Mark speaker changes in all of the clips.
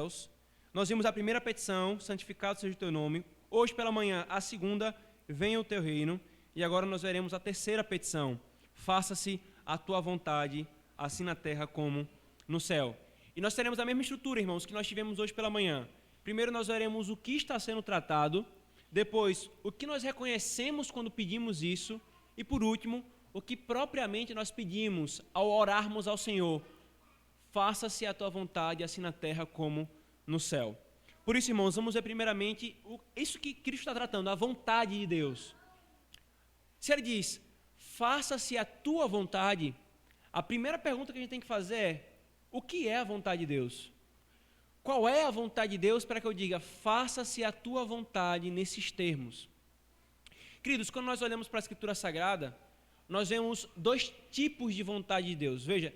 Speaker 1: céus. Nós vimos a primeira petição, santificado seja o teu nome. Hoje pela manhã, a segunda, venha o teu reino. E agora nós veremos a terceira petição, faça-se a tua vontade, assim na terra como no céu. E nós teremos a mesma estrutura, irmãos, que nós tivemos hoje pela manhã. Primeiro nós veremos o que está sendo tratado, depois o que nós reconhecemos quando pedimos isso, e por último, o que propriamente nós pedimos ao orarmos ao Senhor, faça-se a tua vontade, assim na terra como no céu. Por isso, irmãos, vamos ver primeiramente isso que Cristo está tratando, a vontade de Deus. Se ele diz, faça-se a tua vontade, a primeira pergunta que a gente tem que fazer é, o que é a vontade de Deus? Qual é a vontade de Deus para que eu diga, faça-se a tua vontade nesses termos? Queridos, quando nós olhamos para a Escritura Sagrada, nós vemos dois tipos de vontade de Deus. Veja,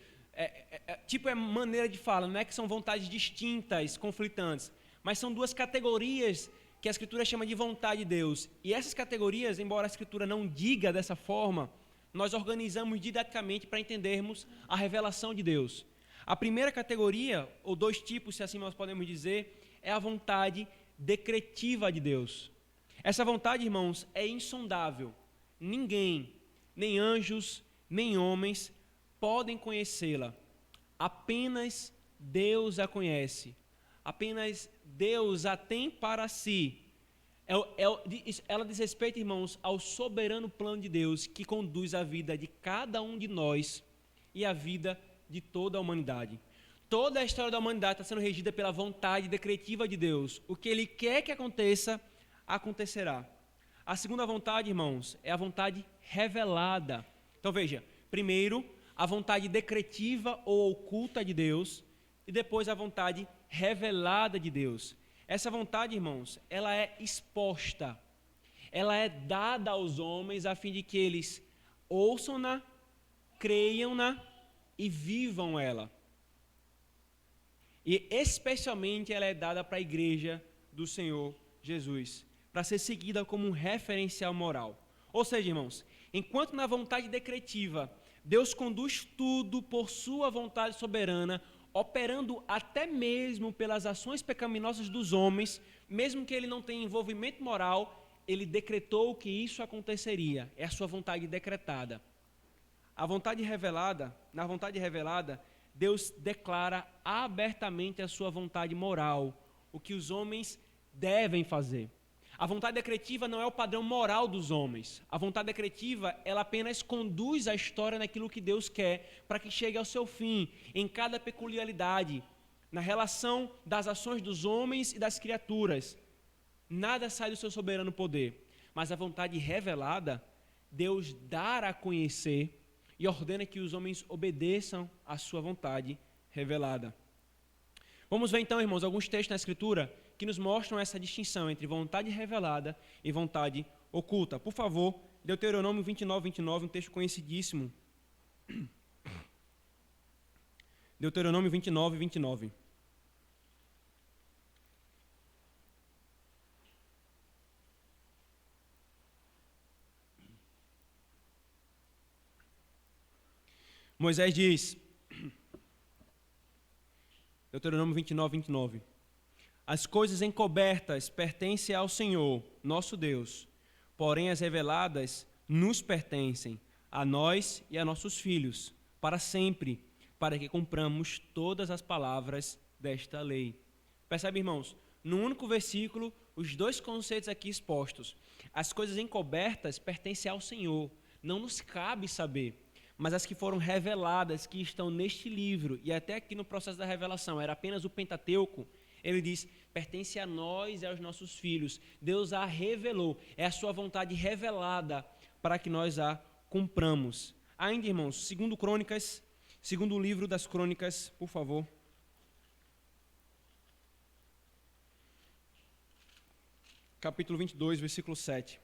Speaker 1: tipo é maneira de fala, não é que são vontades distintas, conflitantes, mas são duas categorias que a Escritura chama de vontade de Deus. E essas categorias, embora a Escritura não diga dessa forma, nós organizamos didaticamente para entendermos a revelação de Deus. A primeira categoria, ou dois tipos, se assim nós podemos dizer, é a vontade decretiva de Deus. Essa vontade, irmãos, é insondável. Ninguém, nem anjos, nem homens, podem conhecê-la. Apenas Deus a conhece. Apenas Deus a tem para si. Ela diz respeito, irmãos, ao soberano plano de Deus que conduz a vida de cada um de nós e a vida de toda a humanidade. Toda a história da humanidade está sendo regida pela vontade decretiva de Deus. O que Ele quer que aconteça, acontecerá. A segunda vontade, irmãos, é a vontade revelada. Então veja, primeiro a vontade decretiva ou oculta de Deus e depois a vontade revelada de Deus. Essa vontade, irmãos, ela é exposta, ela é dada aos homens a fim de que eles ouçam-na, creiam-na e vivam ela. E especialmente ela é dada para a igreja do Senhor Jesus, para ser seguida como um referencial moral. Ou seja, irmãos, enquanto na vontade decretiva Deus conduz tudo por sua vontade soberana, operando até mesmo pelas ações pecaminosas dos homens, mesmo que ele não tenha envolvimento moral, ele decretou que isso aconteceria, é a sua vontade decretada. Na vontade revelada, Deus declara abertamente a sua vontade moral, o que os homens devem fazer. A vontade decretiva não é o padrão moral dos homens. A vontade decretiva, ela apenas conduz a história naquilo que Deus quer, para que chegue ao seu fim, em cada peculiaridade, na relação das ações dos homens e das criaturas. Nada sai do seu soberano poder. Mas a vontade revelada, Deus dá a conhecer e ordena que os homens obedeçam à sua vontade revelada. Vamos ver então, irmãos, alguns textos na Escritura que nos mostram essa distinção entre vontade revelada e vontade oculta. Por favor, Deuteronômio 29, um texto conhecidíssimo. Deuteronômio 29. Moisés diz, Deuteronômio 29. As coisas encobertas pertencem ao Senhor, nosso Deus, porém as reveladas nos pertencem, a nós e a nossos filhos, para sempre, para que cumpramos todas as palavras desta lei. Percebe, irmãos? No único versículo, os dois conceitos aqui expostos. As coisas encobertas pertencem ao Senhor, não nos cabe saber. Mas as que foram reveladas, que estão neste livro, e até aqui no processo da revelação, era apenas o Pentateuco, ele diz, pertence a nós e aos nossos filhos. Deus a revelou, é a sua vontade revelada para que nós a cumpramos. Ainda, irmãos, segundo livro das Crônicas, por favor. Capítulo 22, versículo 7.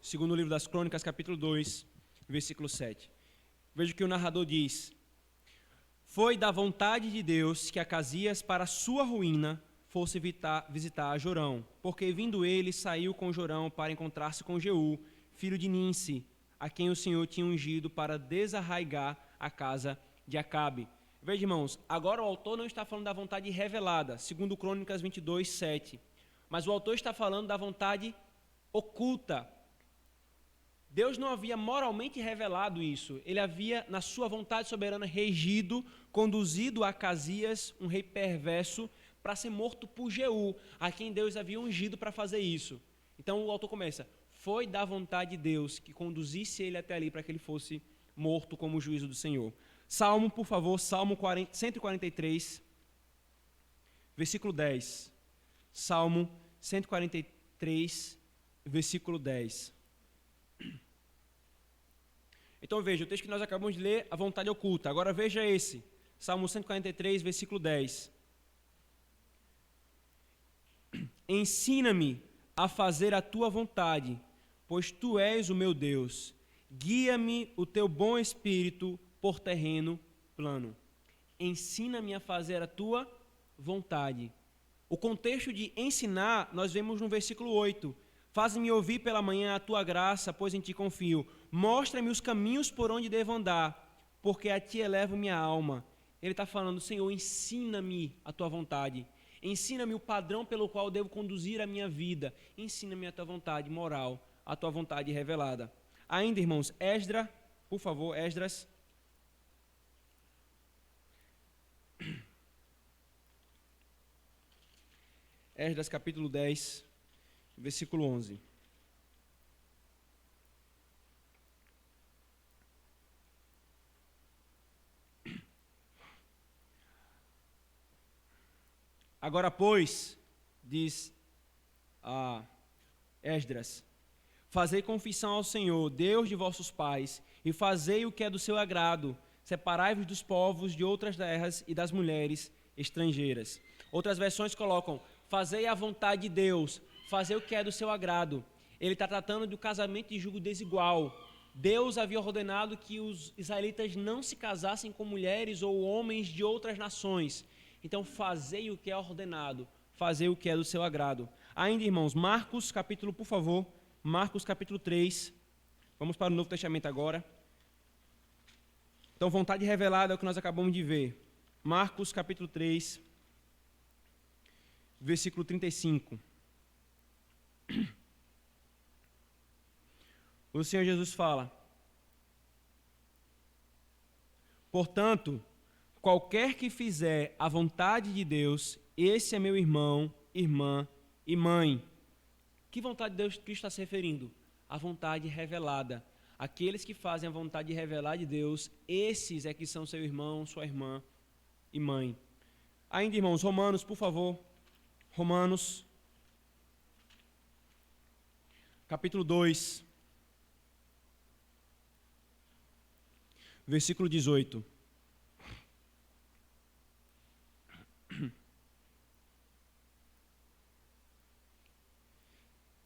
Speaker 1: Segundo livro das Crônicas, capítulo 2, versículo 7. Veja o que o narrador diz. Foi da vontade de Deus que Acasias, para sua ruína, fosse visitar Jorão, porque vindo ele, saiu com Jorão para encontrar-se com Jeú, filho de Ninsi, a quem o Senhor tinha ungido para desarraigar a casa de Acabe. Veja, irmãos, agora o autor não está falando da vontade revelada, segundo Crônicas 22, 7. Mas o autor está falando da vontade oculta. Deus não havia moralmente revelado isso. Ele havia, na sua vontade soberana, regido, conduzido Acasias, um rei perverso, para ser morto por Jeú, a quem Deus havia ungido para fazer isso. Então o autor começa: foi da vontade de Deus que conduzisse ele até ali para que ele fosse morto como o juízo do Senhor. Salmo, por favor, Salmo 143, versículo 10. Salmo 143, versículo 10. Então veja, o texto que nós acabamos de ler, a vontade oculta. Agora veja esse, Salmo 143, versículo 10. Ensina-me a fazer a tua vontade, pois tu és o meu Deus. Guia-me o teu bom espírito por terreno plano. Ensina-me a fazer a tua vontade. O contexto de ensinar, nós vemos no versículo 8. Faz-me ouvir pela manhã a tua graça, pois em ti confio. Mostra-me os caminhos por onde devo andar, porque a ti elevo minha alma. Ele está falando: Senhor, ensina-me a tua vontade. Ensina-me o padrão pelo qual devo conduzir a minha vida. Ensina-me a tua vontade moral, a tua vontade revelada. Ainda, irmãos, Esdras, por favor, Esdras. Esdras capítulo 10, versículo 11. Agora, pois, diz Esdras, fazei confissão ao Senhor, Deus de vossos pais, e fazei o que é do seu agrado. Separai-vos dos povos de outras terras e das mulheres estrangeiras. Outras versões colocam: fazei a vontade de Deus, fazei o que é do seu agrado. Ele está tratando do casamento de julgo desigual. Deus havia ordenado que os israelitas não se casassem com mulheres ou homens de outras nações. Então, fazei o que é ordenado, fazei o que é do seu agrado. Ainda, irmãos, Marcos, capítulo, por favor, Marcos, capítulo 3. Vamos para o Novo Testamento agora. Então, vontade revelada é o que nós acabamos de ver. Marcos, capítulo 3, versículo 35. O Senhor Jesus fala: portanto, qualquer que fizer a vontade de Deus, esse é meu irmão, irmã e mãe. Que vontade de Deus Cristo está se referindo? A vontade revelada. Aqueles que fazem a vontade revelada de Deus, esses é que são seu irmão, sua irmã e mãe. Ainda, irmãos, Romanos, por favor. Romanos, capítulo 2, versículo 18.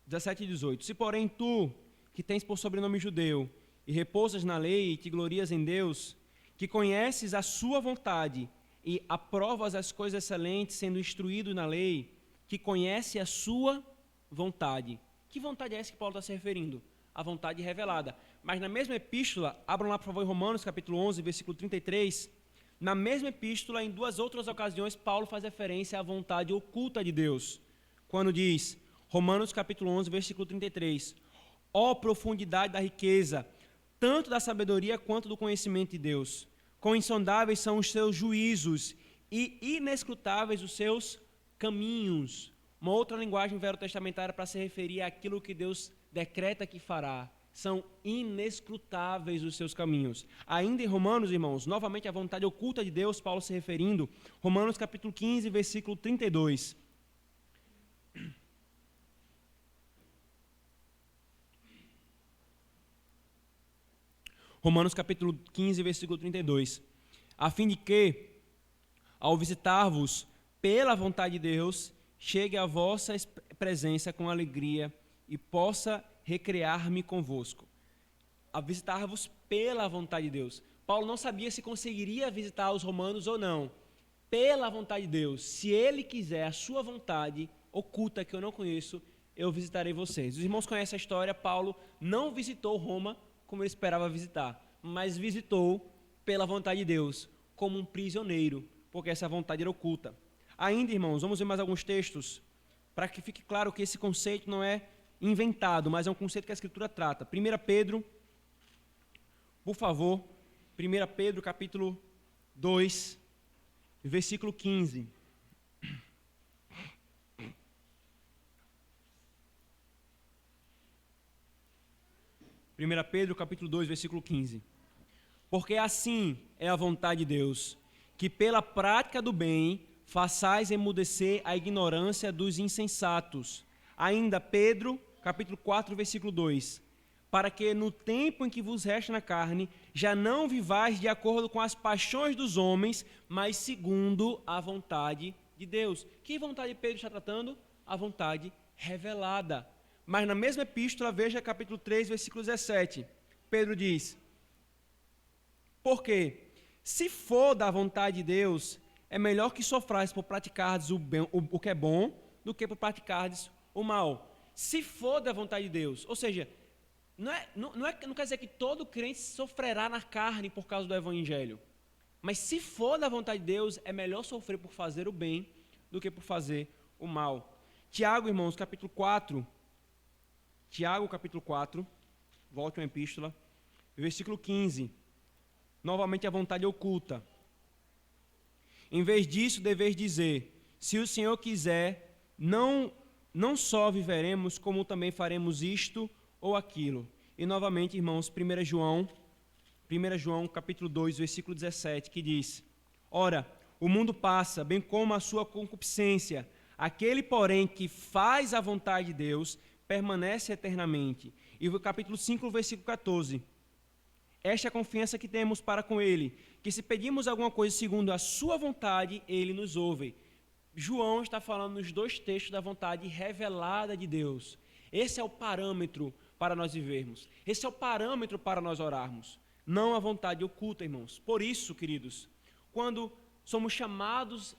Speaker 1: E 18. Se, porém, tu, que tens por sobrenome judeu, e repousas na lei e te glorias em Deus, que conheces a sua vontade e aprovas as coisas excelentes, sendo instruído na lei, que conhece a sua vontade. Que vontade é essa que Paulo está se referindo? A vontade revelada. Mas na mesma epístola, abram lá por favor em Romanos capítulo 11, versículo 33, na mesma epístola, em duas outras ocasiões, Paulo faz referência à vontade oculta de Deus, quando diz, Romanos capítulo 11, versículo 33, ó profundidade da riqueza, tanto da sabedoria quanto do conhecimento de Deus, quão insondáveis são os seus juízos e inescrutáveis os seus caminhos. Uma outra linguagem verotestamentária para se referir àquilo que Deus decreta que fará. São inescrutáveis os seus caminhos. Ainda em Romanos, irmãos, novamente a vontade oculta de Deus, Paulo se referindo, Romanos capítulo 15, versículo 32. Romanos capítulo 15, versículo 32. A fim de que, ao visitar-vos pela vontade de Deus, chegue à vossa presença com alegria e possa recrear-me convosco. A visitar-vos pela vontade de Deus. Paulo não sabia se conseguiria visitar os romanos ou não. Pela vontade de Deus. Se ele quiser a sua vontade oculta que eu não conheço, eu visitarei vocês. Os irmãos conhecem a história. Paulo não visitou Roma como ele esperava visitar, mas visitou pela vontade de Deus, como um prisioneiro, porque essa vontade era oculta. Ainda, irmãos, vamos ver mais alguns textos, para que fique claro que esse conceito não é inventado, mas é um conceito que a Escritura trata. 1 Pedro, por favor, 1 Pedro capítulo 2, versículo 15. 1 Pedro capítulo 2, versículo 15. Porque assim é a vontade de Deus, que pela prática do bem façais emudecer a ignorância dos insensatos. Ainda Pedro, capítulo 4, versículo 2. Para que no tempo em que vos resta na carne, já não vivais de acordo com as paixões dos homens, mas segundo a vontade de Deus. Que vontade Pedro está tratando? A vontade revelada. Mas na mesma epístola, veja capítulo 3, versículo 17. Pedro diz: porque se for da vontade de Deus, é melhor que sofrais por praticardes o que é bom, do que por praticardes o mal. Se for da vontade de Deus, ou seja, não quer dizer que todo crente sofrerá na carne por causa do evangelho. Mas se for da vontade de Deus, é melhor sofrer por fazer o bem do que por fazer o mal. Tiago, irmãos, capítulo 4. Tiago, capítulo 4, volte uma epístola, versículo 15. Novamente a vontade oculta. Em vez disso, deveis dizer: se o Senhor quiser, não só viveremos, como também faremos isto ou aquilo. E novamente, irmãos, 1 João capítulo 2, versículo 17, que diz: ora, o mundo passa, bem como a sua concupiscência. Aquele, porém, que faz a vontade de Deus, permanece eternamente. E o capítulo 5, versículo 14. Esta é a confiança que temos para com Ele, que se pedimos alguma coisa segundo a sua vontade, Ele nos ouve. João está falando nos dois textos da vontade revelada de Deus. Esse é o parâmetro para nós vivermos. Esse é o parâmetro para nós orarmos. Não a vontade oculta, irmãos. Por isso, queridos, quando somos chamados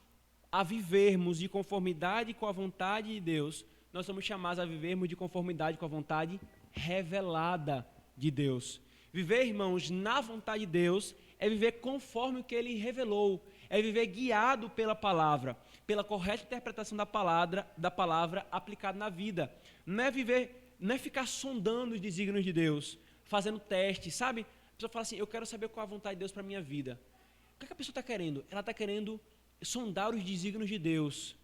Speaker 1: a vivermos de conformidade com a vontade de Deus, nós somos chamados a vivermos de conformidade com a vontade revelada de Deus. Viver, irmãos, na vontade de Deus é viver conforme o que Ele revelou, é viver guiado pela palavra, pela correta interpretação da palavra aplicada na vida. Não é ficar sondando os desígnios de Deus, fazendo testes, sabe? A pessoa fala assim: eu quero saber qual é a vontade de Deus para a minha vida. O que a pessoa está querendo? Ela está querendo sondar os desígnios de Deus.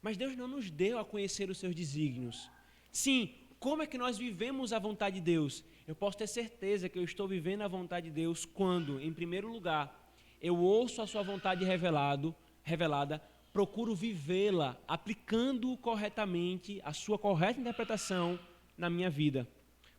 Speaker 1: Mas Deus não nos deu a conhecer os seus desígnios. Sim, como é que nós vivemos a vontade de Deus? Eu posso ter certeza que eu estou vivendo a vontade de Deus quando, em primeiro lugar, eu ouço a sua vontade revelada, procuro vivê-la, aplicando corretamente a sua correta interpretação na minha vida.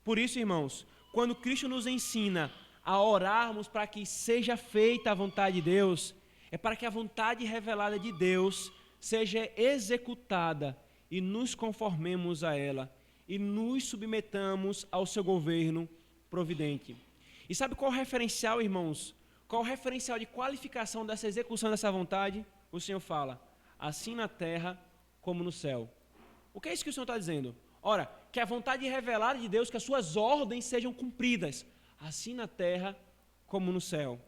Speaker 1: Por isso, irmãos, quando Cristo nos ensina a orarmos para que seja feita a vontade de Deus, é para que a vontade revelada de Deus seja executada e nos conformemos a ela e nos submetamos ao seu governo providente. E sabe qual é o referencial, irmãos? Qual é o referencial de qualificação dessa execução dessa vontade? O Senhor fala: assim na terra como no céu. O que é isso que o Senhor está dizendo? Ora, que a vontade revelada de Deus, que as suas ordens sejam cumpridas, assim na terra como no céu.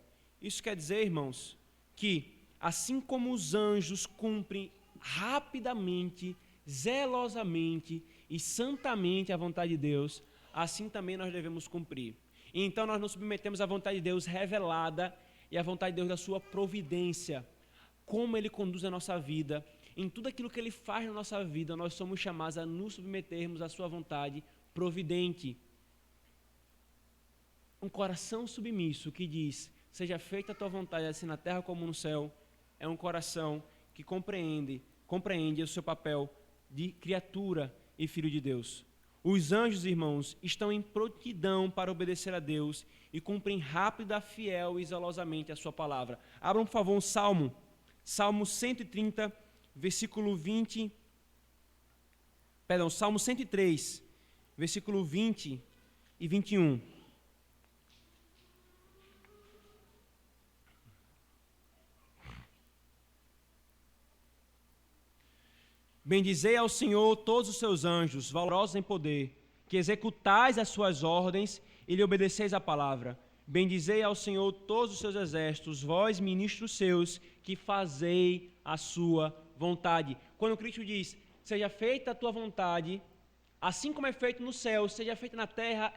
Speaker 1: Isso quer dizer, irmãos, que assim como os anjos cumprem rapidamente, zelosamente e santamente a vontade de Deus, assim também nós devemos cumprir. E então nós nos submetemos à vontade de Deus revelada e à vontade de Deus da sua providência. Como Ele conduz a nossa vida, em tudo aquilo que Ele faz na nossa vida, nós somos chamados a nos submetermos à sua vontade providente. Um coração submisso que diz: seja feita a tua vontade, assim na terra como no céu, é um coração que compreende o seu papel de criatura e filho de Deus. Os anjos, irmãos, estão em prontidão para obedecer a Deus e cumprem rápida, fiel e zelosamente a sua palavra. Abram, por favor, um Salmo 130, versículo 20. Salmo 103, versículo 20 e 21. Bendizei ao Senhor todos os seus anjos, valorosos em poder, que executais as suas ordens e lhe obedeceis a palavra. Bendizei ao Senhor todos os seus exércitos, vós, ministros seus, que fazei a sua vontade. Quando Cristo diz, seja feita a tua vontade, assim como é feito no céu, seja feita na terra,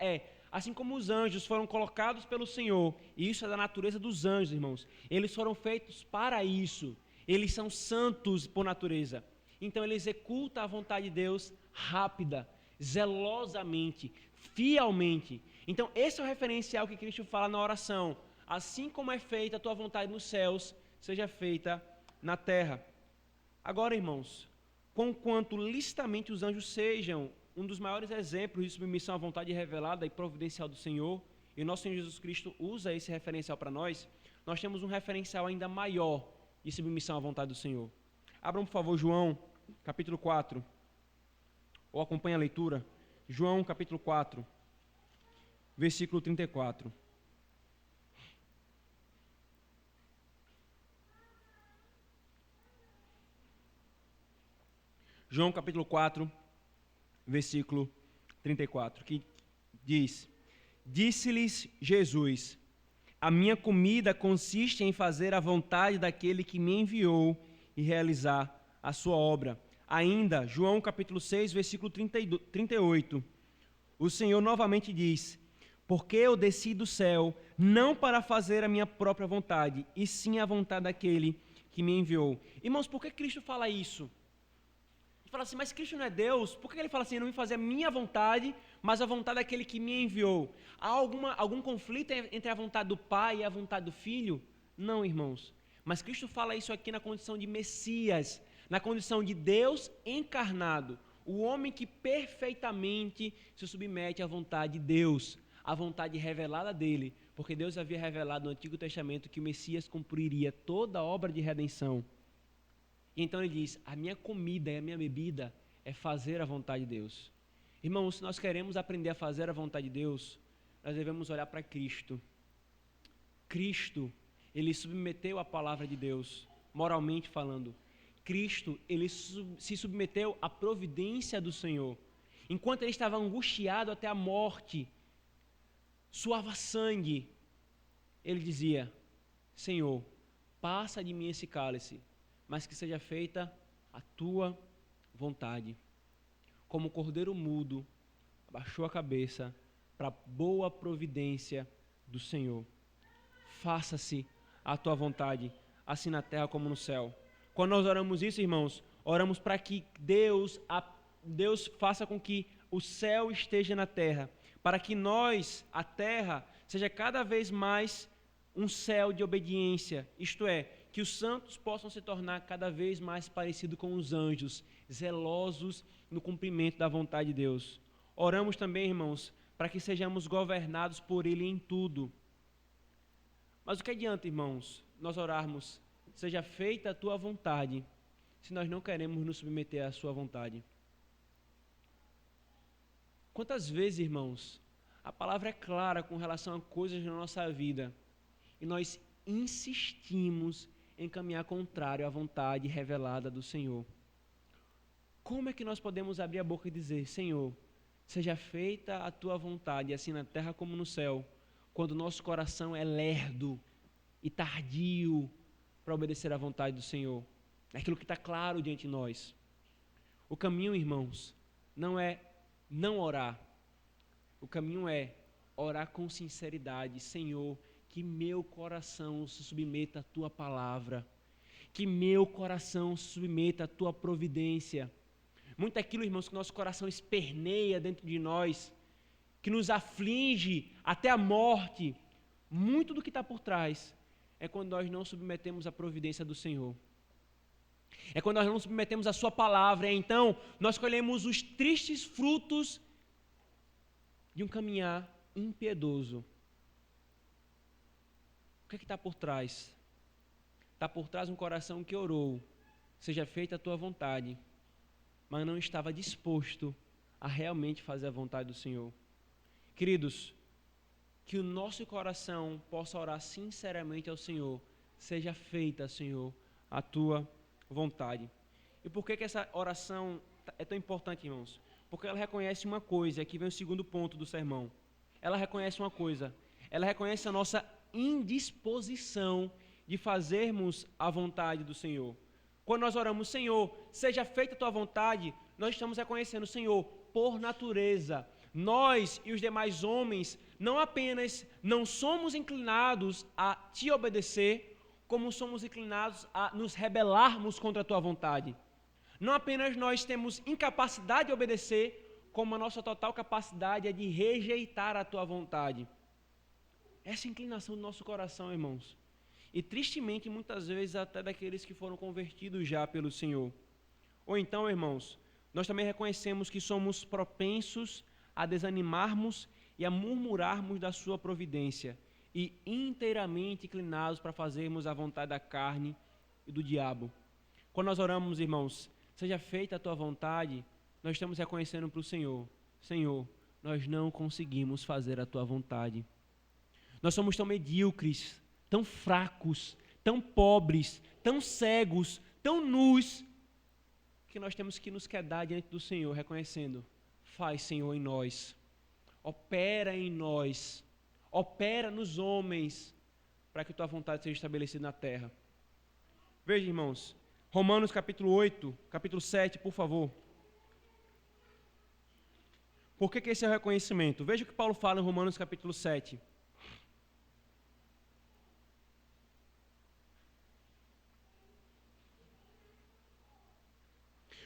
Speaker 1: assim como os anjos foram colocados pelo Senhor, e isso é da natureza dos anjos, irmãos, eles foram feitos para isso, eles são santos por natureza, então ele executa a vontade de Deus rápida, zelosamente, fielmente. Então esse é o referencial que Cristo fala na oração, assim como é feita a tua vontade nos céus, seja feita na terra. Agora, irmãos, conquanto licitamente os anjos sejam um dos maiores exemplos de submissão à vontade revelada e providencial do Senhor, e o nosso Senhor Jesus Cristo usa esse referencial para nós temos um referencial ainda maior de submissão à vontade do Senhor. Abram, por favor, João, capítulo 4, ou acompanhe a leitura. João, capítulo 4, versículo 34. João, capítulo 4, versículo 34, que diz: Disse-lhes Jesus, a minha comida consiste em fazer a vontade daquele que me enviou e realizar a sua obra. Ainda, João capítulo 6, versículo 38, o Senhor novamente diz, porque eu desci do céu, não para fazer a minha própria vontade, e sim a vontade daquele que me enviou. Irmãos, por que Cristo fala isso? Fala assim, mas Cristo não é Deus? Por que ele fala assim, eu não vim fazer a minha vontade, mas a vontade daquele que me enviou? Há algum conflito entre a vontade do Pai e a vontade do Filho? Não, irmãos. Mas Cristo fala isso aqui na condição de Messias, na condição de Deus encarnado, o homem que perfeitamente se submete à vontade de Deus, à vontade revelada dele, porque Deus havia revelado no Antigo Testamento que o Messias cumpriria toda a obra de redenção. E então ele diz, a minha comida e a minha bebida é fazer a vontade de Deus. Irmãos, se nós queremos aprender a fazer a vontade de Deus, nós devemos olhar para Cristo. Cristo, ele submeteu a palavra de Deus, moralmente falando. Cristo, ele se submeteu à providência do Senhor. Enquanto ele estava angustiado até a morte, suava sangue, ele dizia, Senhor, passa de mim esse cálice, mas que seja feita a tua vontade. Como o cordeiro mudo, abaixou a cabeça para a boa providência do Senhor. Faça-se a tua vontade, assim na terra como no céu. Quando nós oramos isso, irmãos, oramos para que Deus faça com que o céu esteja na terra, para que nós, a terra, seja cada vez mais um céu de obediência, isto é, que os santos possam se tornar cada vez mais parecidos com os anjos, zelosos no cumprimento da vontade de Deus. Oramos também, irmãos, para que sejamos governados por Ele em tudo. Mas o que adianta, irmãos, nós orarmos, seja feita a tua vontade, se nós não queremos nos submeter à sua vontade? Quantas vezes, irmãos, a palavra é clara com relação a coisas na nossa vida, e nós insistimos em caminhar contrário à vontade revelada do Senhor. Como é que nós podemos abrir a boca e dizer, Senhor, seja feita a tua vontade, assim na terra como no céu, quando o nosso coração é lerdo e tardio para obedecer à vontade do Senhor? É aquilo que está claro diante de nós. O caminho, irmãos, não é não orar. O caminho é orar com sinceridade, Senhor, que meu coração se submeta à tua palavra, que meu coração se submeta à tua providência. Muito aquilo, irmãos, que nosso coração esperneia dentro de nós, que nos aflige até a morte, muito do que está por trás é quando nós não submetemos à providência do Senhor. É quando nós não submetemos à sua palavra, então nós colhemos os tristes frutos de um caminhar impiedoso. O que está por trás? Está por trás um coração que orou, seja feita a tua vontade, mas não estava disposto a realmente fazer a vontade do Senhor. Queridos, que o nosso coração possa orar sinceramente ao Senhor, seja feita, Senhor, a tua vontade. E por que essa oração é tão importante, irmãos? Porque ela reconhece uma coisa, aqui vem o segundo ponto do sermão. Ela reconhece uma coisa, ela reconhece a nossa indisposição de fazermos a vontade do Senhor. Quando nós oramos, Senhor, seja feita a tua vontade, nós estamos reconhecendo, Senhor, por natureza, nós e os demais homens não apenas não somos inclinados a te obedecer, como somos inclinados a nos rebelarmos contra a tua vontade. Não apenas nós temos incapacidade de obedecer, como a nossa total capacidade é de rejeitar a tua vontade. Essa é a inclinação do nosso coração, irmãos. E tristemente, muitas vezes, até daqueles que foram convertidos já pelo Senhor. Ou então, irmãos, nós também reconhecemos que somos propensos a desanimarmos e a murmurarmos da sua providência e inteiramente inclinados para fazermos a vontade da carne e do diabo. Quando nós oramos, irmãos, seja feita a tua vontade, nós estamos reconhecendo para o Senhor, Senhor, nós não conseguimos fazer a tua vontade. Nós somos tão medíocres, tão fracos, tão pobres, tão cegos, tão nus, que nós temos que nos quedar diante do Senhor, reconhecendo, faz, Senhor, em nós, opera em nós, opera nos homens, para que tua vontade seja estabelecida na terra. Veja, irmãos, Romanos capítulo 8, capítulo 7, por favor. Por que esse é o reconhecimento? Veja o que Paulo fala em Romanos capítulo 7.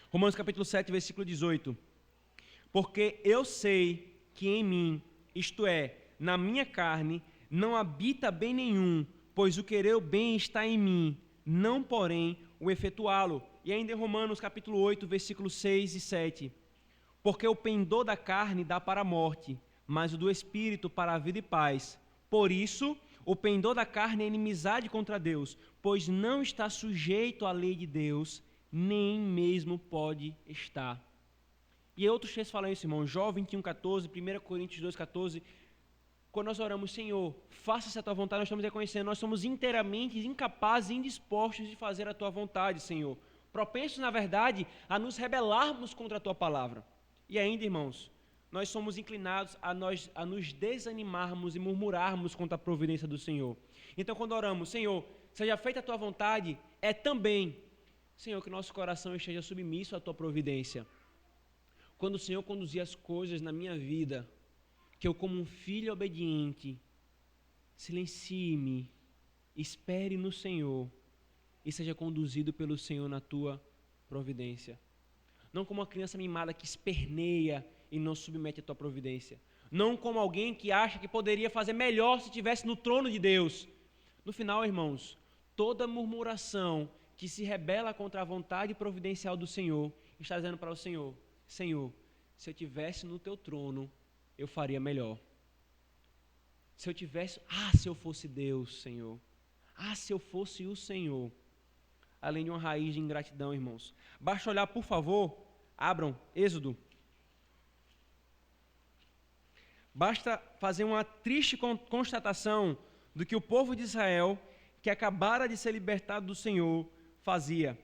Speaker 1: Romanos capítulo 7, versículo 18. Porque eu sei que em mim, isto é, na minha carne, não habita bem nenhum, pois o querer o bem está em mim, não porém o efetuá-lo. E ainda em Romanos capítulo 8, versículos 6 e 7. Porque o pendor da carne dá para a morte, mas o do espírito para a vida e paz. Por isso, o pendor da carne é inimizade contra Deus, pois não está sujeito à lei de Deus, nem mesmo pode estar. E outros textos falam isso, irmão. Jó 21:14, 1 Coríntios 2:14. Quando nós oramos, Senhor, faça-se a tua vontade, nós estamos reconhecendo, nós somos inteiramente incapazes e indispostos de fazer a tua vontade, Senhor. Propensos, na verdade, a nos rebelarmos contra a tua palavra. E ainda, irmãos, nós somos inclinados a nos desanimarmos e murmurarmos contra a providência do Senhor. Então, quando oramos, Senhor, seja feita a tua vontade, é também, Senhor, que nosso coração esteja submisso à tua providência. Quando o Senhor conduzir as coisas na minha vida, que eu, como um filho obediente, silencie-me, espere no Senhor e seja conduzido pelo Senhor na tua providência. Não como uma criança mimada que esperneia e não submete a tua providência. Não como alguém que acha que poderia fazer melhor se estivesse no trono de Deus. No final, irmãos, toda murmuração que se rebela contra a vontade providencial do Senhor está dizendo para o Senhor, Senhor, se eu estivesse no teu trono, eu faria melhor. Se eu fosse Deus, Senhor. Se eu fosse o Senhor. Além de uma raiz de ingratidão, irmãos. Basta olhar, por favor, abram Êxodo. Basta fazer uma triste constatação do que o povo de Israel, que acabara de ser libertado do Senhor, fazia.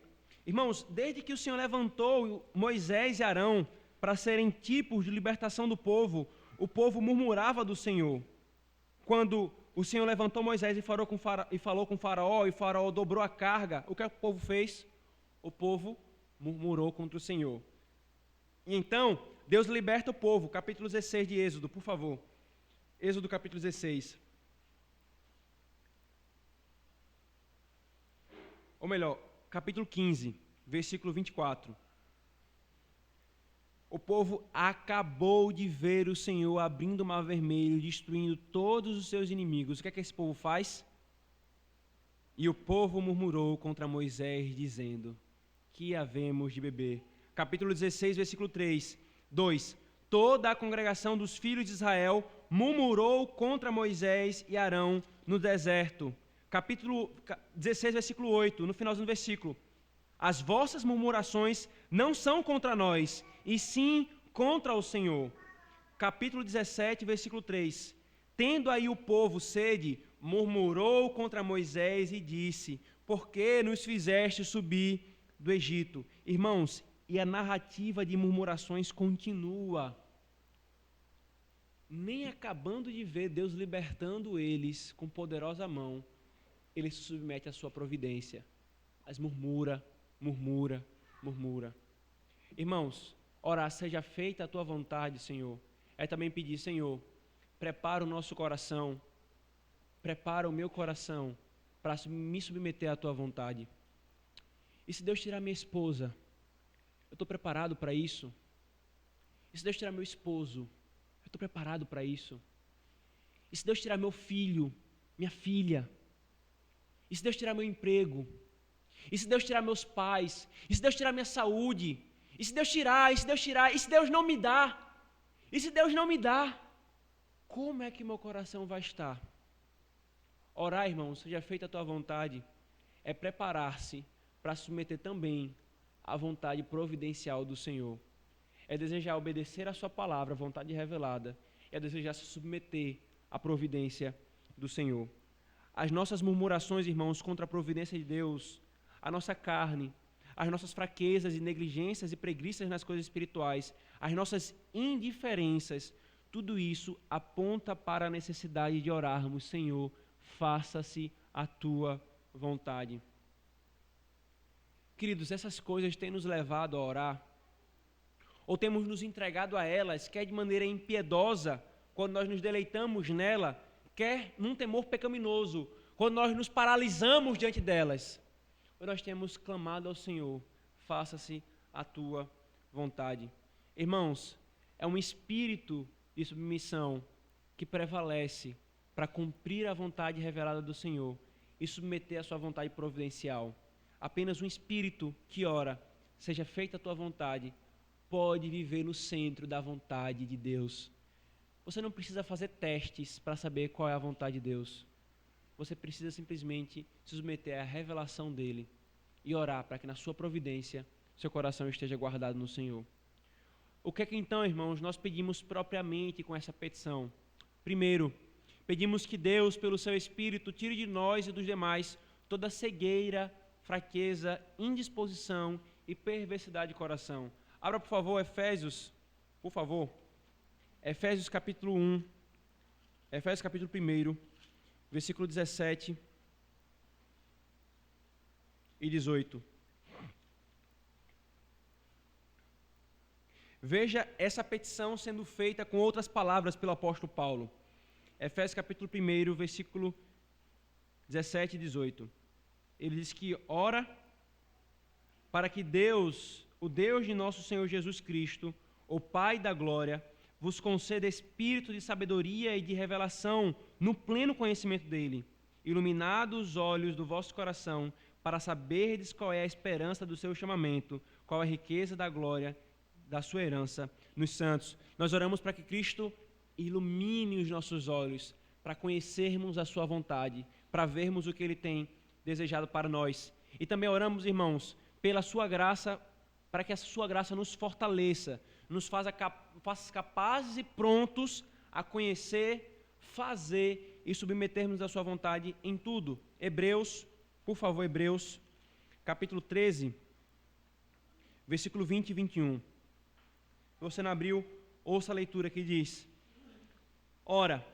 Speaker 1: Irmãos, desde que o Senhor levantou Moisés e Arão para serem tipos de libertação do povo, o povo murmurava do Senhor. Quando o Senhor levantou Moisés e falou com Faraó, e Faraó dobrou a carga, o que o povo fez? O povo murmurou contra o Senhor. E então, Deus liberta o povo. Capítulo 16 de Êxodo, por favor. Êxodo capítulo 16. Ou melhor, capítulo 15, versículo 24. O povo acabou de ver o Senhor abrindo o mar vermelho, destruindo todos os seus inimigos. O que é que esse povo faz? E o povo murmurou contra Moisés, dizendo, que havemos de beber. Capítulo 16, versículo 2. Toda a congregação dos filhos de Israel murmurou contra Moisés e Arão no deserto. Capítulo 16, versículo 8, no finalzinho do versículo. As vossas murmurações não são contra nós, e sim contra o Senhor. Capítulo 17, versículo 3. Tendo aí o povo sede, murmurou contra Moisés e disse, por que nos fizeste subir do Egito? Irmãos, e a narrativa de murmurações continua. nem acabando de ver Deus libertando eles com poderosa mão, ele se submete à sua providência. Mas murmura, murmura, murmura. Irmãos, orar, seja feita a tua vontade, Senhor. É também pedir, Senhor, prepara o nosso coração, prepara o meu coração para me submeter à tua vontade. E se Deus tirar minha esposa, eu estou preparado para isso? E se Deus tirar meu esposo, eu estou preparado para isso? E se Deus tirar meu filho, minha filha? E se Deus tirar meu emprego? E se Deus tirar meus pais? E se Deus tirar minha saúde? E se Deus tirar? E se Deus tirar? E se Deus não me dá? E se Deus não me dá? Como é que meu coração vai estar? Orar, irmãos, seja feita a tua vontade, é preparar-se para submeter também à vontade providencial do Senhor. É desejar obedecer a sua palavra, a vontade revelada, é desejar se submeter à providência do Senhor. As nossas murmurações, irmãos, contra a providência de Deus, a nossa carne, as nossas fraquezas e negligências e preguiças nas coisas espirituais, as nossas indiferenças, tudo isso aponta para a necessidade de orarmos, Senhor, faça-se a tua vontade. Queridos, essas coisas têm nos levado a orar, ou temos nos entregado a elas, quer de maneira impiedosa, quando nós nos deleitamos nela, quer num temor pecaminoso, quando nós nos paralisamos diante delas, ou nós temos clamado ao Senhor, faça-se a tua vontade. Irmãos, é um espírito de submissão que prevalece para cumprir a vontade revelada do Senhor e submeter a sua vontade providencial. Apenas um espírito que ora, seja feita a tua vontade, pode viver no centro da vontade de Deus. Você não precisa fazer testes para saber qual é a vontade de Deus. Você precisa simplesmente se submeter à revelação dele e orar para que na sua providência seu coração esteja guardado no Senhor. O que é que então, irmãos, nós pedimos propriamente com essa petição? Primeiro, pedimos que Deus, pelo seu Espírito, tire de nós e dos demais toda cegueira, fraqueza, indisposição e perversidade de coração. Abra, por favor, Efésios, por favor. Efésios capítulo 1, Efésios capítulo 1, versículo 17 e 18. Veja essa petição sendo feita com outras palavras pelo apóstolo Paulo. Efésios capítulo 1, versículo 17 e 18. Ele diz que ora para que Deus, o Deus de nosso Senhor Jesus Cristo, o Pai da glória, vos conceda espírito de sabedoria e de revelação no pleno conhecimento dele, iluminados os olhos do vosso coração, para saberdes qual é a esperança do seu chamamento, qual a riqueza da glória da sua herança nos santos. Nós oramos para que Cristo ilumine os nossos olhos, para conhecermos a sua vontade, para vermos o que ele tem desejado para nós. E também oramos, irmãos, pela sua graça, para que a sua graça nos fortaleça, nos faça capazes e prontos a conhecer, fazer e submetermos à sua vontade em tudo. Hebreus, por favor, Hebreus, capítulo 13, versículo 20 e 21. Se você não abriu, ouça a leitura que diz: ora,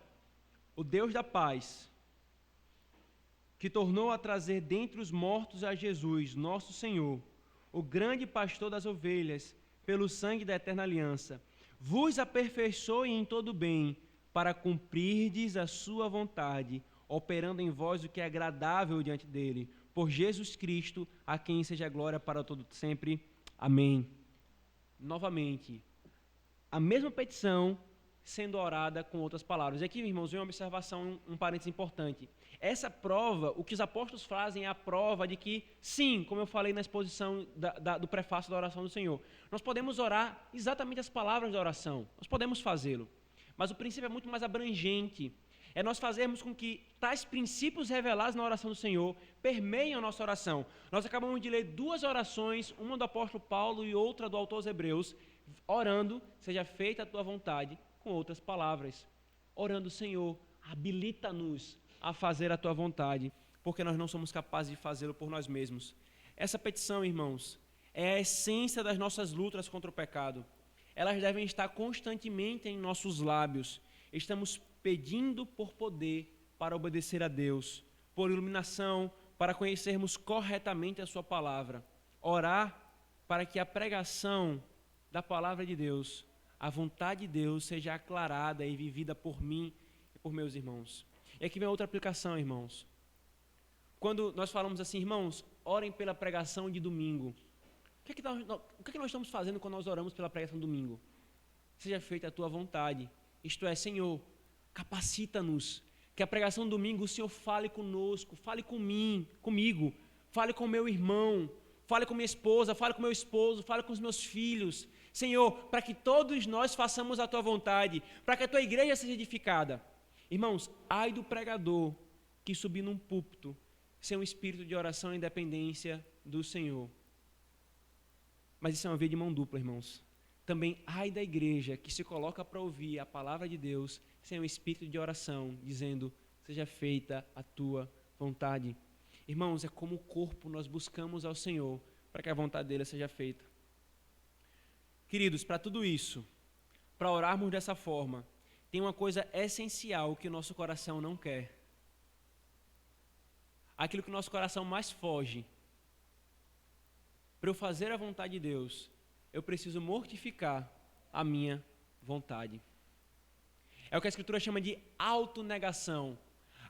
Speaker 1: o Deus da paz, que tornou a trazer dentre os mortos a Jesus, nosso Senhor, o grande pastor das ovelhas, pelo sangue da eterna aliança, vos aperfeiçoe em todo bem, para cumprirdes a sua vontade, operando em vós o que é agradável diante dele, por Jesus Cristo, a quem seja a glória para todo sempre. Amém. Novamente, a mesma petição sendo orada com outras palavras. E aqui, irmãos, vem uma observação, um parênteses importante. Essa prova, o que os apóstolos fazem é a prova de que, sim, como eu falei na exposição do prefácio da oração do Senhor, nós podemos orar exatamente as palavras da oração, nós podemos fazê-lo, mas o princípio é muito mais abrangente, é nós fazermos com que tais princípios revelados na oração do Senhor permeiem a nossa oração. Nós acabamos de ler duas orações, uma do apóstolo Paulo e outra do autor aos Hebreus, orando, seja feita a tua vontade, com outras palavras, orando, Senhor, habilita-nos a fazer a tua vontade, porque nós não somos capazes de fazê-lo por nós mesmos. Essa petição, irmãos, é a essência das nossas lutas contra o pecado. Elas devem estar constantemente em nossos lábios. estamos pedindo por poder para obedecer a Deus, por iluminação, para conhecermos corretamente a sua palavra. Orar para que a pregação da palavra de Deus, a vontade de Deus, seja aclarada e vivida por mim e por meus irmãos. E aqui vem outra aplicação, irmãos. Quando nós falamos assim, irmãos, orem pela pregação de domingo. O que nós estamos fazendo quando nós oramos pela pregação de domingo? Seja feita a tua vontade. Isto é, Senhor, capacita-nos. Que a pregação do domingo o Senhor fale conosco, fale comigo, fale com meu irmão, fale com minha esposa, fale com meu esposo, fale com os meus filhos. Senhor, para que todos nós façamos a tua vontade, para que a tua igreja seja edificada. Irmãos, ai do pregador que subir num púlpito sem um espírito de oração e dependência do Senhor. Mas isso é uma via de mão dupla, irmãos. Também ai da igreja que se coloca para ouvir a palavra de Deus sem um espírito de oração, dizendo, seja feita a tua vontade. Irmãos, é como o corpo nós buscamos ao Senhor para que a vontade dele seja feita. Queridos, para tudo isso, para orarmos dessa forma, tem uma coisa essencial que o nosso coração não quer. Aquilo que o nosso coração mais foge. Para eu fazer a vontade de Deus, eu preciso mortificar a minha vontade. É o que a Escritura chama de autonegação.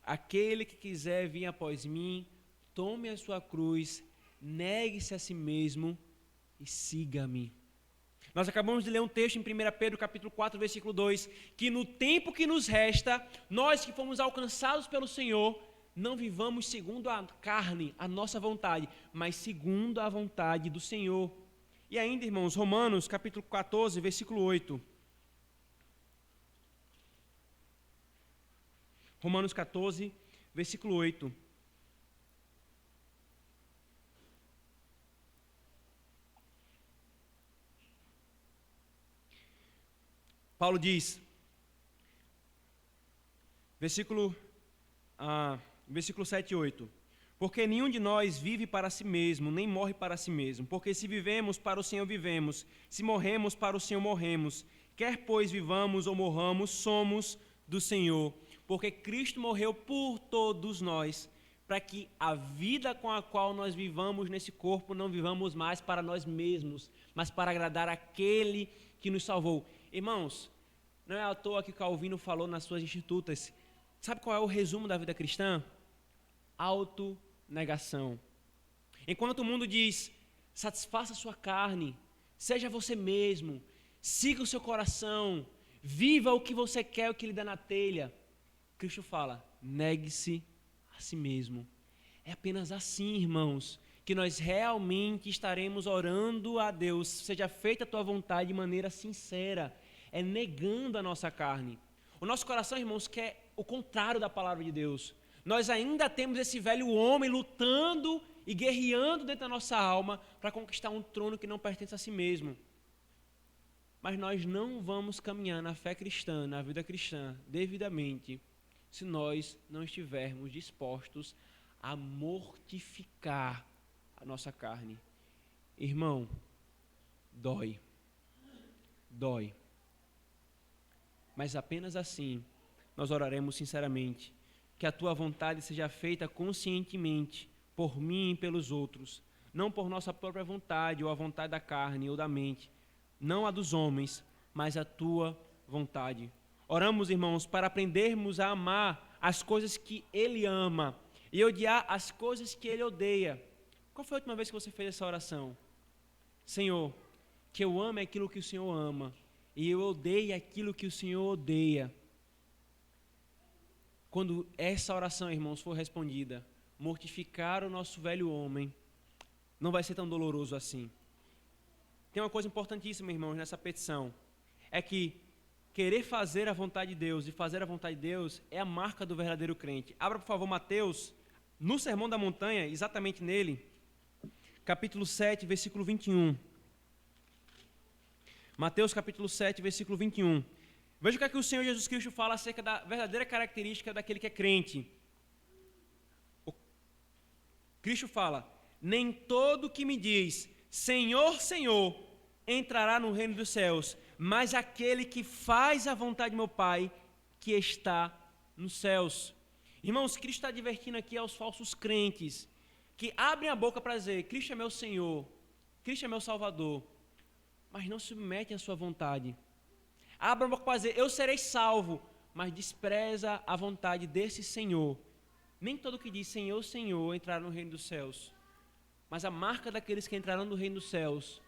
Speaker 1: Aquele que quiser vir após mim, tome a sua cruz, negue-se a si mesmo e siga-me. Nós acabamos de ler um texto em 1 Pedro capítulo 4, versículo 2, que no tempo que nos resta, nós que fomos alcançados pelo Senhor, não vivamos segundo a carne, a nossa vontade, mas segundo a vontade do Senhor. E ainda, irmãos, Romanos capítulo 14, versículo 8. Romanos 14, versículo 8. Paulo diz, versículo 7 e 8. Porque nenhum de nós vive para si mesmo, nem morre para si mesmo. Porque se vivemos, para o Senhor vivemos. Se morremos, para o Senhor morremos. Quer, pois, vivamos ou morramos, somos do Senhor. Porque Cristo morreu por todos nós, para que a vida com a qual nós vivamos nesse corpo, não vivamos mais para nós mesmos, mas para agradar aquele que nos salvou. Irmãos, não é à toa que Calvino falou nas suas Institutas. Sabe qual é o resumo da vida cristã? Autonegação. Enquanto o mundo diz, satisfaça a sua carne, seja você mesmo, siga o seu coração, viva o que você quer, o que lhe dá na telha. Cristo fala, negue-se a si mesmo. É apenas assim, irmãos, que nós realmente estaremos orando a Deus, seja feita a tua vontade de maneira sincera, é negando a nossa carne. O nosso coração, irmãos, quer o contrário da palavra de Deus. Nós ainda temos esse velho homem lutando e guerreando dentro da nossa alma para conquistar um trono que não pertence a si mesmo. Mas nós não vamos caminhar na fé cristã, na vida cristã, devidamente, se nós não estivermos dispostos a mortificar a nossa carne. Irmão, dói. Dói. Mas apenas assim nós oraremos sinceramente, que a tua vontade seja feita conscientemente, por mim e pelos outros, não por nossa própria vontade ou a vontade da carne ou da mente, não a dos homens, mas a tua vontade. Oramos, irmãos, para aprendermos a amar as coisas que Ele ama e odiar as coisas que Ele odeia. Qual foi a última vez que você fez essa oração? Senhor, que eu ame aquilo que o Senhor ama e eu odeie aquilo que o Senhor odeia. Quando essa oração, irmãos, for respondida, mortificar o nosso velho homem não vai ser tão doloroso assim. Tem uma coisa importantíssima, irmãos, nessa petição, é que querer fazer a vontade de Deus e fazer a vontade de Deus é a marca do verdadeiro crente. Abra, por favor, Mateus, no Sermão da Montanha, exatamente nele, capítulo 7, versículo 21. Mateus, capítulo 7, versículo 21. Veja o que é que o Senhor Jesus Cristo fala acerca da verdadeira característica daquele que é crente. Cristo fala, nem todo que me diz, Senhor, Senhor, entrará no reino dos céus, mas aquele que faz a vontade de meu Pai que está nos céus. Irmãos, Cristo está advertindo aqui aos falsos crentes que abrem a boca para dizer: Cristo é meu Senhor, Cristo é meu Salvador, mas não submetem à sua vontade. Abrem a boca para dizer: eu serei salvo, mas despreza a vontade desse Senhor. Nem todo que diz Senhor, Senhor entrará no reino dos céus, mas a marca daqueles que entrarão no reino dos céus,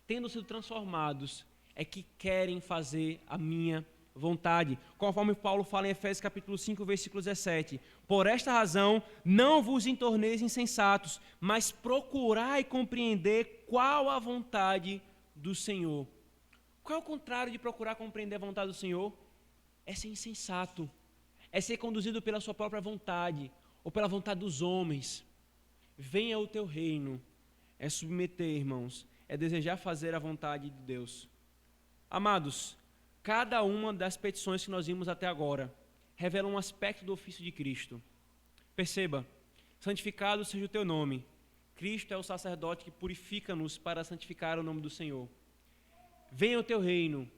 Speaker 1: tendo sido transformados, é que querem fazer a minha vontade. Conforme Paulo fala em Efésios capítulo 5, versículo 17. Por esta razão, não vos entorneis insensatos, mas procurai compreender qual a vontade do Senhor. Qual é o contrário de procurar compreender a vontade do Senhor? É ser insensato. É ser conduzido pela sua própria vontade, ou pela vontade dos homens. Venha o teu reino. É submeter, irmãos. É desejar fazer a vontade de Deus. Amados, cada uma das petições que nós vimos até agora revela um aspecto do ofício de Cristo. Perceba, santificado seja o teu nome. Cristo é o sacerdote que purifica-nos para santificar o nome do Senhor. Venha o teu reino,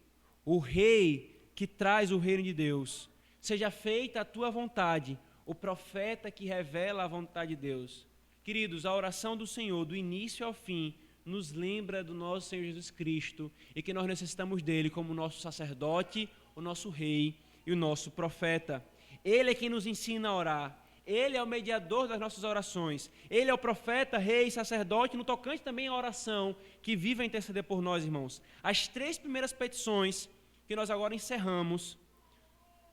Speaker 1: o rei que traz o reino de Deus. Seja feita a tua vontade, o profeta que revela a vontade de Deus. Queridos, a oração do Senhor, do início ao fim, nos lembra do nosso Senhor Jesus Cristo e que nós necessitamos dele como nosso sacerdote, o nosso rei e o nosso profeta. Ele é quem nos ensina a orar. Ele é o mediador das nossas orações. Ele é o profeta, rei, sacerdote, no tocante também à oração, que vive a interceder por nós, irmãos. As 3 primeiras petições que nós agora encerramos,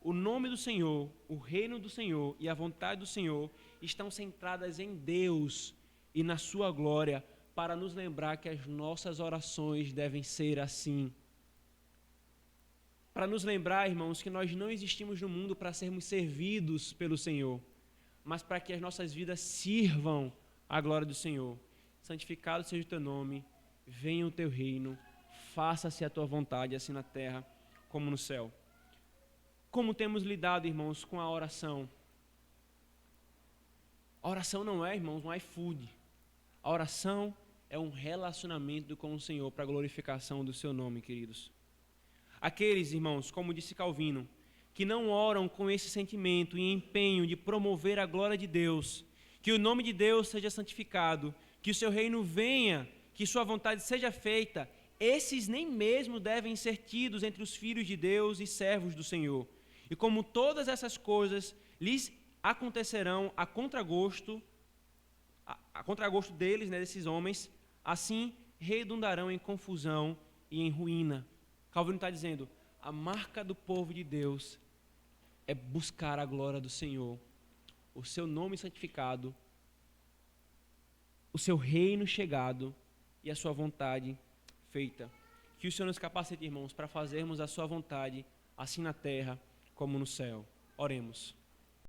Speaker 1: o nome do Senhor, o reino do Senhor e a vontade do Senhor estão centradas em Deus e na sua glória, para nos lembrar que as nossas orações devem ser assim. Para nos lembrar, irmãos, que nós não existimos no mundo para sermos servidos pelo Senhor, mas para que as nossas vidas sirvam à glória do Senhor. Santificado seja o teu nome, venha o teu reino, faça-se a tua vontade, assim na terra como no céu. Como temos lidado, irmãos, com a oração? A oração não é, irmãos, um iFood. A oração é um relacionamento com o Senhor para a glorificação do seu nome, queridos. Aqueles, irmãos, como disse Calvino, que não oram com esse sentimento e empenho de promover a glória de Deus, que o nome de Deus seja santificado, que o seu reino venha, que sua vontade seja feita, esses nem mesmo devem ser tidos entre os filhos de Deus e servos do Senhor. E como todas essas coisas lhes acontecerão a contragosto deles, né, desses homens, assim redundarão em confusão e em ruína. Calvino está dizendo, a marca do povo de Deus é buscar a glória do Senhor, o seu nome santificado, o seu reino chegado e a sua vontade feita. Que o Senhor nos capacite, irmãos, para fazermos a sua vontade, assim na terra como no céu. Oremos.